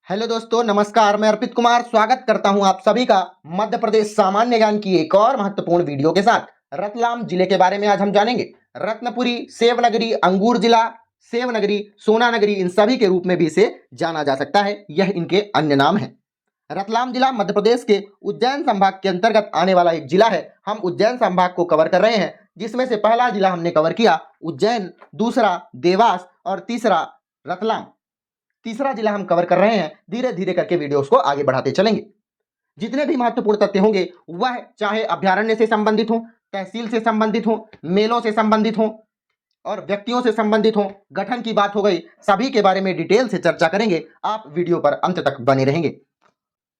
Hello दोस्तों, नमस्कार। मैं अर्पित कुमार स्वागत करता हूं आप सभी का मध्य प्रदेश सामान्य ज्ञान की एक और महत्वपूर्ण वीडियो के साथ। रतलाम जिले के बारे में आज हम जानेंगे। रत्नपुरी, सेवनगरी, अंगूर जिला, सेवनगरी, सोना नगरी, इन सभी के रूप में भी इसे जाना जा सकता है। यह इनके अन्य नाम है। रतलाम जिला मध्य प्रदेश के उज्जैन संभाग के अंतर्गत आने वाला एक जिला है। हम उज्जैन संभाग को कवर कर रहे हैं, जिसमें से पहला जिला हमने कवर किया उज्जैन, दूसरा देवास और तीसरा रतलाम। तीसरा जिला हम कवर कर रहे हैं। धीरे धीरे करके वीडियोस को आगे बढ़ाते चलेंगे। जितने भी महत्वपूर्ण तथ्य होंगे वह चाहे अभ्यारण्य से संबंधित हो, तहसील से संबंधित हो, मेलों से संबंधित हो और व्यक्तियों से संबंधित हो, गठन की बात हो गई, सभी के बारे में डिटेल से चर्चा करेंगे। आप वीडियो पर अंत तक बने रहेंगे।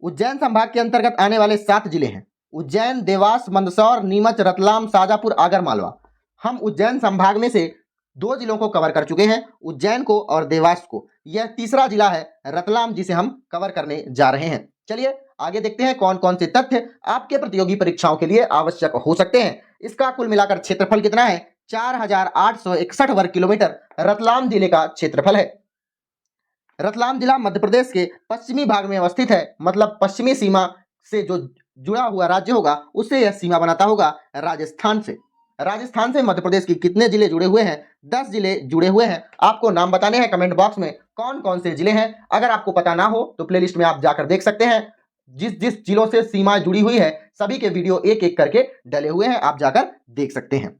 उज्जैन संभाग के अंतर्गत आने वाले 7 जिले हैं: उज्जैन, देवास, मंदसौर, नीमच, रतलाम, शाजापुर, आगरमालवा। हम उज्जैन संभाग में से 2 जिलों को कवर कर चुके हैं, उज्जैन को और देवास को। यह तीसरा जिला है रतलाम, जिसे हम कवर करने जा रहे हैं। चलिए आगे देखते हैं कौन कौन से तथ्य आपके प्रतियोगी परीक्षाओं के लिए आवश्यक हो सकते हैं। इसका कुल मिलाकर क्षेत्रफल कितना है? 4861 वर्ग किलोमीटर रतलाम जिले का क्षेत्रफल है। रतलाम जिला मध्य प्रदेश के पश्चिमी भाग में अवस्थित है, मतलब पश्चिमी सीमा से जो जुड़ा हुआ राज्य होगा उससे यह सीमा बनाता होगा राजस्थान से। राजस्थान से मध्य प्रदेश के कितने जिले जुड़े हुए हैं? 10 जिले जुड़े हुए हैं। आपको नाम बताने हैं कमेंट बॉक्स में कौन कौन से जिले हैं। अगर आपको पता ना हो तो प्लेलिस्ट में आप जाकर देख सकते हैं। जिस जिस जिलों से सीमा जुड़ी हुई है सभी के वीडियो एक एक करके डले हुए हैं, आप जाकर देख सकते हैं।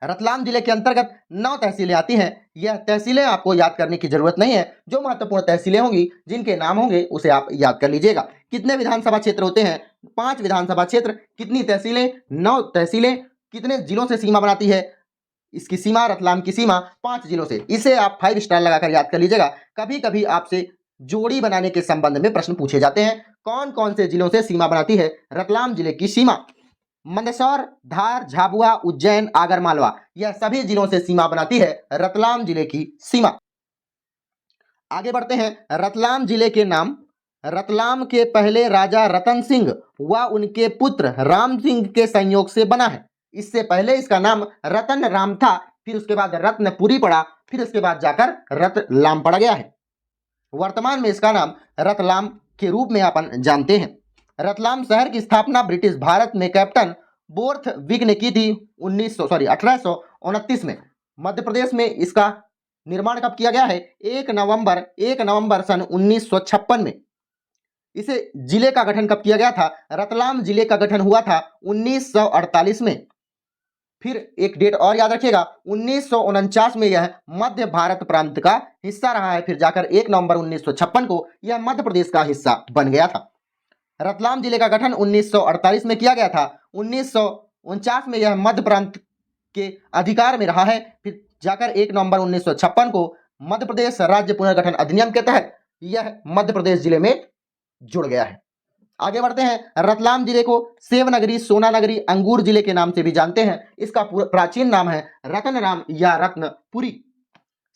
रतलाम जिले के अंतर्गत 9 तहसीलें आती हैं। यह तहसीलें आपको याद करने की जरूरत नहीं है। जो महत्वपूर्ण तहसीलें होंगी, जिनके नाम होंगे, उसे आप याद कर लीजिएगा। कितने विधानसभा क्षेत्र होते हैं? 5 विधानसभा क्षेत्र। कितनी तहसीलें? 9 तहसीलें। कितने जिलों से सीमा बनाती है इसकी सीमा? रतलाम की सीमा 5 जिलों से। इसे आप 5 स्टार लगाकर याद कर लीजिएगा। कभी कभी आपसे जोड़ी बनाने के संबंध में प्रश्न पूछे जाते हैं। कौन कौन से जिलों से सीमा बनाती है रतलाम जिले की सीमा? मंदसौर, धार, झाबुआ, उज्जैन, आगरमालवा, यह सभी जिलों से सीमा बनाती है रतलाम जिले की सीमा। आगे बढ़ते हैं। रतलाम जिले के नाम रतलाम के पहले राजा रतन सिंह व उनके पुत्र राम सिंह के संयोग से बना है। इससे पहले इसका नाम रतन राम था, फिर उसके बाद रत्नपुरी पड़ा, फिर उसके बाद जाकर रतलाम पड़ गया है। वर्तमान में इसका नाम रतलाम के रूप में अपन जानते हैं। रतलाम शहर की स्थापना ब्रिटिश भारत में कैप्टन बोर्थविक ने की थी 1829 में। मध्य प्रदेश में इसका निर्माण कब किया गया है? 1 नवंबर सन 1956 में। इसे जिले का गठन कब किया गया था? रतलाम जिले का गठन हुआ था 1948 में। फिर एक डेट और याद रखिएगा, 1949 में यह मध्य भारत प्रांत का हिस्सा रहा है। फिर जाकर 1 नवंबर 1956 को यह मध्य प्रदेश का हिस्सा बन गया था। रतलाम जिले का गठन 1948 में किया गया था। 1949 में यह मध्य प्रांत के अधिकार में रहा है। फिर जाकर 1 नवंबर 1956 को मध्य प्रदेश राज्य पुनर्गठन अधिनियम के तहत यह मध्य प्रदेश जिले में जुड़ गया है। आगे बढ़ते हैं। रतलाम जिले को सेवनगरी, सोना नगरी, अंगूर जिले के नाम से भी जानते हैं। इसका प्राचीन नाम है रतनराम या रत्नपुरी।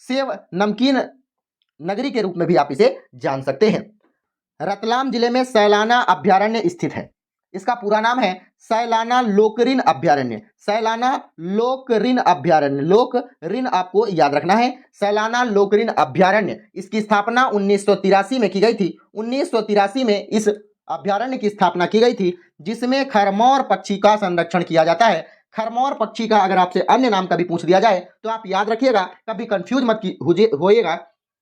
सेव नमकीन नगरी के रूप में भी आप इसे जान सकते हैं। रतलाम जिले में सैलाना अभ्यारण्य स्थित है। इसका पूरा नाम है सैलाना लोकरिन अभ्यारण्य। सैलाना लोकरिन अभ्यारण्य, लोकरिन आपको याद रखना है, सैलाना लोकरिन अभ्यारण्य। इसकी स्थापना 1983 में की गई थी। 1983 में इस अभ्यारण्य की स्थापना की गई थी, जिसमें खरमौर पक्षी का संरक्षण किया जाता है। खरमौर पक्षी का अगर आपसे अन्य नाम कभी पूछ दिया जाए तो आप याद रखिएगा, कभी कंफ्यूज मत होइएगा।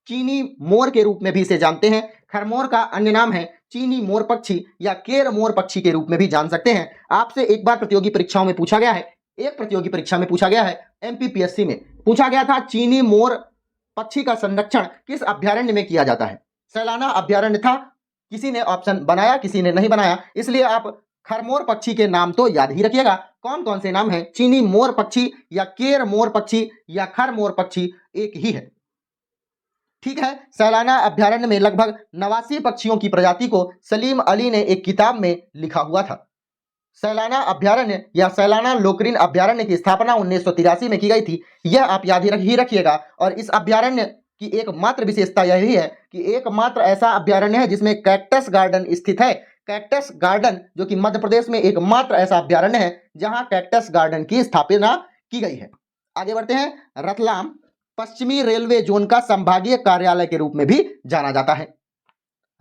चीनी मोर के रूप में भी इसे जानते हैं। खरमौर का अन्य नाम है चीनी मोर पक्षी या केर मोर पक्षी के रूप में भी जान सकते हैं। आपसे एक बार प्रतियोगी परीक्षाओं में पूछा गया है, एक प्रतियोगी परीक्षा में पूछा गया है, एमपीपीएससी में पूछा गया था, चीनी मोर पक्षी का संरक्षण किस अभ्यारण्य में किया जाता है? सैलाना अभ्यारण्य था। किसी ने ऑप्शन बनाया, किसी ने नहीं बनाया, इसलिए आप खरमोर पक्षी के नाम तो याद ही रखिएगा। कौन कौन से नाम है? चीनी मोर पक्षी या केर मोर पक्षी या खर मोर पक्षी, एक ही है। ठीक है। सैलाना अभ्यारण्य में लगभग 89 पक्षियों की प्रजाति को सलीम अली ने एक किताब में लिखा हुआ था। सैलाना अभ्यारण्य या सैलाना लोकरिन अभ्यारण्य की स्थापना 1983 में की गई थी। यह आप याद ही रखिएगा। और इस अभ्यारण्य की एकमात्र विशेषता यही है कि एकमात्र ऐसा अभ्यारण्य है जिसमें कैक्टस गार्डन स्थित है। कैक्टस गार्डन, जो कि मध्य प्रदेश में एकमात्र ऐसा अभ्यारण्य है जहां कैक्टस गार्डन की स्थापना की गई है। आगे बढ़ते हैं। रतलाम पश्चिमी रेलवे जोन का संभागीय कार्यालय के रूप में भी जाना जाता है।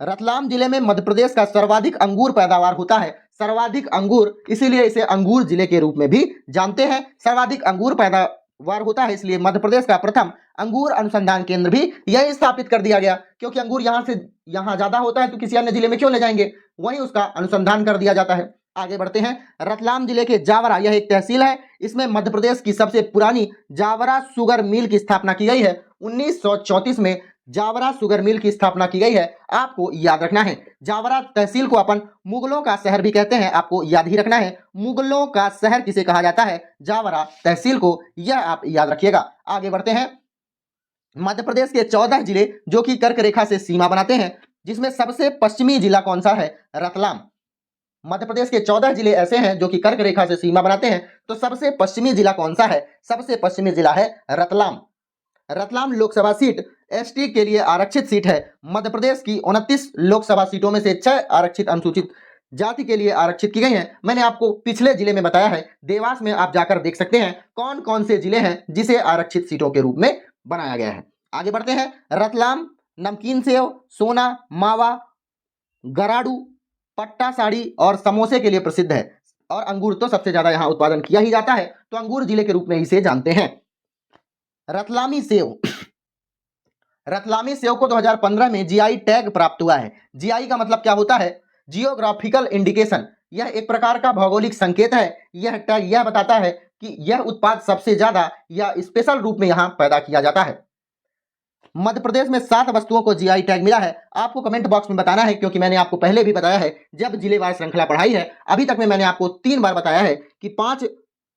रतलाम जिले में मध्य प्रदेश का सर्वाधिक अंगूर पैदावार होता है। सर्वाधिक अंगूर, इसीलिए इसे अंगूर जिले के रूप में भी जानते हैं। सर्वाधिक अंगूर पैदावार होता है, इसलिए मध्य प्रदेश का प्रथम अंगूर अनुसंधान केंद्र भी यही स्थापित कर दिया गया, क्योंकि अंगूर यहाँ से यहाँ ज्यादा होता है तो किसी अन्य जिले में क्यों ले जाएंगे, वहीं उसका अनुसंधान कर दिया जाता है। आगे बढ़ते हैं। रतलाम जिले के जावरा, यह एक तहसील है, इसमें मध्य प्रदेश की सबसे पुरानी जावरा शुगर मिल की स्थापना की गई है। 1934 में जावरा शुगर मिल की स्थापना की गई है। आपको याद रखना है, जावरा तहसील को अपन मुगलों का शहर भी कहते हैं, आपको याद ही रखना है। मुगलों का शहर किसे कहा जाता है, जावरा तहसील को, यह आप याद रखिएगा। आगे बढ़ते हैं। मध्य प्रदेश के 14 जिले जो कि कर्क रेखा से सीमा बनाते हैं, जिसमें सबसे पश्चिमी जिला कौन सा है, रतलाम। मध्य प्रदेश के 14 जिले ऐसे हैं जो कि कर्क रेखा से सीमा बनाते हैं, तो सबसे पश्चिमी जिला कौन सा है, सबसे पश्चिमी जिला है रतलाम। रतलाम लोकसभा सीट एसटी के लिए आरक्षित सीट है। मध्य प्रदेश की 29 लोकसभा सीटों में से 6 आरक्षित अनुसूचित जाति के लिए आरक्षित की गई हैं। मैंने आपको पिछले जिले में बताया है, देवास में आप जाकर देख सकते हैं कौन कौन से जिले हैं जिसे आरक्षित सीटों के रूप में बनाया गया है। आगे बढ़ते हैं। रतलाम नमकीन सेव, सोना, मावा, गराडू, पट्टा साड़ी और समोसे के लिए प्रसिद्ध है, और अंगूर तो सबसे ज्यादा यहाँ उत्पादन किया ही जाता है, तो अंगूर जिले के रूप में इसे जानते हैं। रतलामी सेव, रतलामी सेव को 2015 में जीआई टैग प्राप्त हुआ है। जीआई का मतलब क्या होता है, जियोग्राफिकल इंडिकेशन। यह एक प्रकार का भौगोलिक संकेत है। यह टैग यह बताता है कि यह उत्पाद सबसे ज्यादा या स्पेशल रूप में यहाँ पैदा किया जाता है। मध्य प्रदेश में 7 वस्तुओं को जीआई टैग मिला है। आपको कमेंट बॉक्स में बताना है, क्योंकि मैंने आपको पहले भी बताया है जब जिलेवार श्रृंखला पढ़ाई है, अभी तक में मैंने आपको 3 बार बताया है कि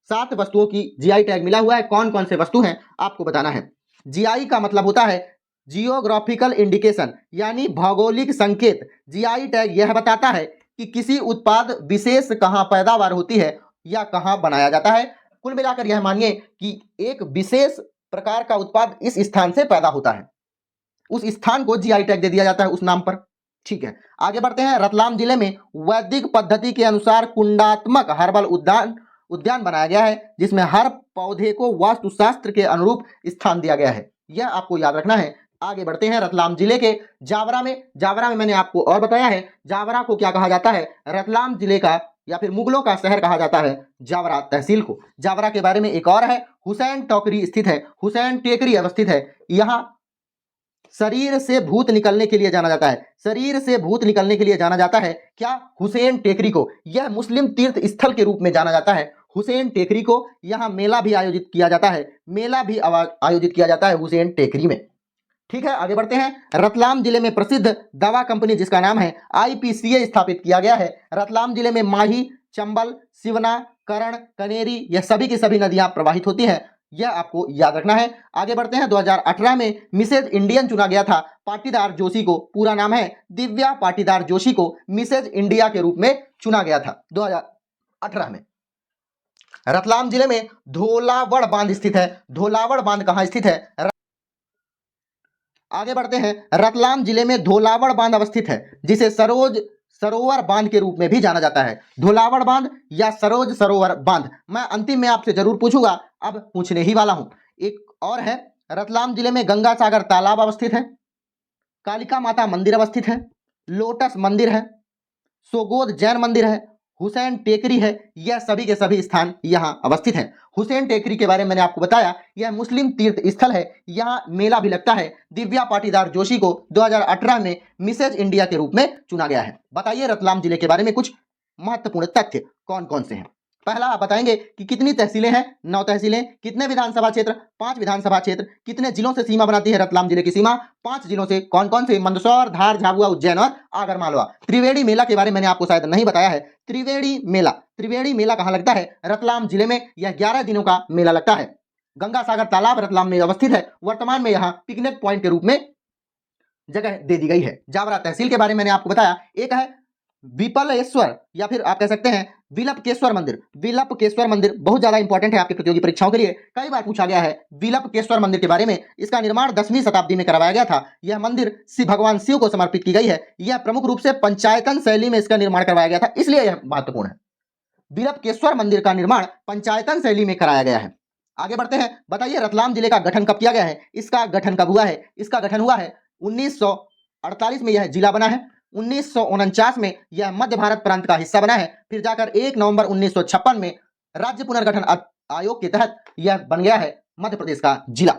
7 वस्तुओं की जीआई टैग मिला हुआ है। कौन कौन से वस्तु हैं आपको बताना है। जीआई का मतलब होता है जियोग्राफिकल इंडिकेशन, यानी भौगोलिक संकेत। जीआई टैग यह बताता है कि किसी उत्पाद विशेष कहाँ पैदावार होती है या कहाँ बनाया जाता है। कुल मिलाकर यह मानिए कि एक विशेष प्रकार का उत्पाद इस स्थान से पैदा होता है, उस स्थान को जीआई टैग दे दिया जाता है उस नाम पर। ठीक है, आगे बढ़ते हैं। रतलाम जिले में वैदिक पद्धति के अनुसार कुंडात्मक हर्बल उद्यान बनाया गया है, जिसमें हर पौधे को वास्तुशास्त्र के अनुरूप स्थान दिया गया है, यह आपको याद रखना है। आगे बढ़ते हैं। रतलाम जिले के जावरा में मैंने आपको और बताया है, जावरा को क्या कहा जाता है, रतलाम जिले का या फिर मुगलों का शहर कहा जाता है जावरा तहसील को। जावरा के बारे में एक और है, हुसैन टोकरी स्थित है, हुसैन टेकरी अवस्थित है। यहाँ शरीर से भूत निकलने के लिए जाना जाता है, शरीर से भूत निकलने के लिए जाना जाता है क्या, हुसैन टेकरी को। यह मुस्लिम तीर्थ स्थल के रूप में जाना जाता है हुसैन टेकरी को। यहाँ मेला भी आयोजित किया जाता है, आयोजित किया जाता है हुसैन टेकरी में। ठीक है, आगे बढ़ते हैं। रतलाम जिले में प्रसिद्ध दवा कंपनी जिसका नाम है आईपीसीए स्थापित किया गया है। रतलाम जिले में माही, चंबल, सिवना, करण, कनेरी, यह सभी की सभी नदियां प्रवाहित होती हैं, यह आपको याद रखना है। आगे बढ़ते हैं। 2018 में मिसेज इंडियन चुना गया था पाटीदार जोशी को। पूरा नाम है दिव्या पाटीदार जोशी को मिसेज इंडिया के रूप में चुना गया था 2018 में। रतलाम जिले में धोलावड़ बांध स्थित है। धोलावड़ बांध कहाँ स्थित है, आगे बढ़ते हैं। रतलाम जिले में धोलावड़ बांध अवस्थित है, जिसे सरोवर बांध के रूप में भी जाना जाता है। धोलावड़ बांध या सरोवर बांध, मैं अंतिम में आपसे जरूर पूछूंगा, अब पूछने ही वाला हूं। एक और है, रतलाम जिले में गंगा सागर तालाब अवस्थित है, कालिका माता मंदिर अवस्थित है, लोटस मंदिर है, सोगोद जैन मंदिर है, हुसैन टेकरी है, यह सभी के सभी स्थान यहाँ अवस्थित हैं। हुसैन टेकरी के बारे में मैंने आपको बताया, यह मुस्लिम तीर्थ स्थल है, यहाँ मेला भी लगता है। दिव्या पाटीदार जोशी को 2018 में मिसेज इंडिया के रूप में चुना गया है। बताइए रतलाम जिले के बारे में कुछ महत्वपूर्ण तथ्य कौन कौन से हैं। पहला आप बताएंगे कि कितनी तहसीलें हैं, 9 तहसीलें, कितने विधानसभा क्षेत्र, 5 विधानसभा क्षेत्र, कितने जिलों से सीमा बनाती है रतलाम जिले की सीमा, 5 जिलों से, कौन कौन से, मंदसौर, धार, झाबुआ, उज्जैन और आगर मालवा। त्रिवेणी मेला के बारे में मैंने आपको शायद नहीं बताया है। त्रिवेणी मेला कहाँ लगता है, रतलाम जिले में, यह 11 दिनों का मेला लगता है। गंगा सागर तालाब रतलाम में अवस्थित है, वर्तमान में यहाँ पिकनिक पॉइंट के रूप में जगह दे दी गई है। जावरा तहसील के बारे में मैंने आपको बताया। एक है विपलेश्वर या फिर आप कह सकते हैं विलपकेश्वर मंदिर। विलपकेश्वर मंदिर बहुत ज्यादा इंपॉर्टेंट है आपकी प्रतियोगी परीक्षाओं के लिए, कई बार पूछा गया है विलपकेश्वर मंदिर के बारे में। इसका निर्माण 10वीं शताब्दी में करवाया गया था। यह मंदिर भगवान शिव को समर्पित की गई है। यह प्रमुख रूप से पंचायतन शैली में इसका निर्माण करवाया गया था, इसलिए यह महत्वपूर्ण है। विलपकेश्वर मंदिर का निर्माण पंचायतन शैली में कराया गया है। आगे बढ़ते हैं। बताइए रतलाम जिले का गठन कब किया गया है, इसका गठन कब हुआ है। इसका गठन हुआ है 1948 में यह जिला बना है। 1949 में यह मध्य भारत प्रांत का हिस्सा बना है। फिर जाकर 1 नवंबर 1956 में राज्य पुनर्गठन आयोग के तहत यह बन गया है मध्य प्रदेश का जिला।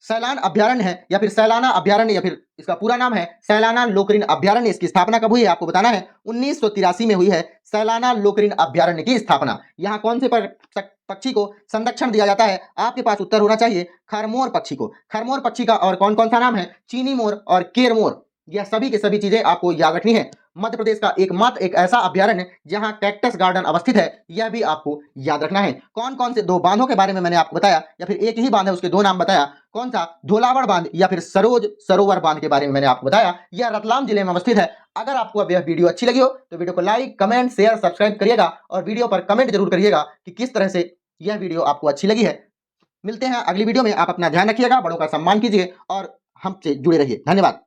सैलान अभ्यारण्य है या फिर सैलाना अभ्यारण्य या फिर इसका पूरा नाम है सैलाना लोकरिन अभ्यारण्य। इसकी स्थापना कब हुई है आपको बताना है। 1983 में हुई है सैलाना लोकरिन अभ्यारण्य की स्थापना। यहाँ कौन से पक्षी को संरक्षण दिया जाता है? आपके पास उत्तर होना चाहिए खरमोर पक्षी को। खरमोर पक्षी का और कौन कौन सा नाम है? चीनी मोर और केर मोर। यह सभी के सभी चीजें आपको याद रखनी है। मध्य प्रदेश का एकमात्र एक ऐसा अभ्यारण्य जहां कैक्टस गार्डन अवस्थित है, यह भी आपको याद रखना है। कौन कौन से 2 बांधों के बारे में मैंने आपको बताया या फिर एक ही बांध है उसके 2 नाम बताया? कौन सा? धोलावड़ बांध या फिर सरोज सरोवर बांध के बारे में मैंने आपको बताया। यह रतलाम जिले में अवस्थित है। अगर आपको अब यह वीडियो अच्छी लगी हो तो वीडियो को लाइक, कमेंट, शेयर, सब्सक्राइब करिएगा और वीडियो पर कमेंट जरूर करिएगा कि किस तरह से यह वीडियो आपको अच्छी लगी है। मिलते हैं अगली वीडियो में। आप अपना ध्यान रखिएगा, बड़ों का सम्मान कीजिए और हमसे जुड़े रहिए। धन्यवाद।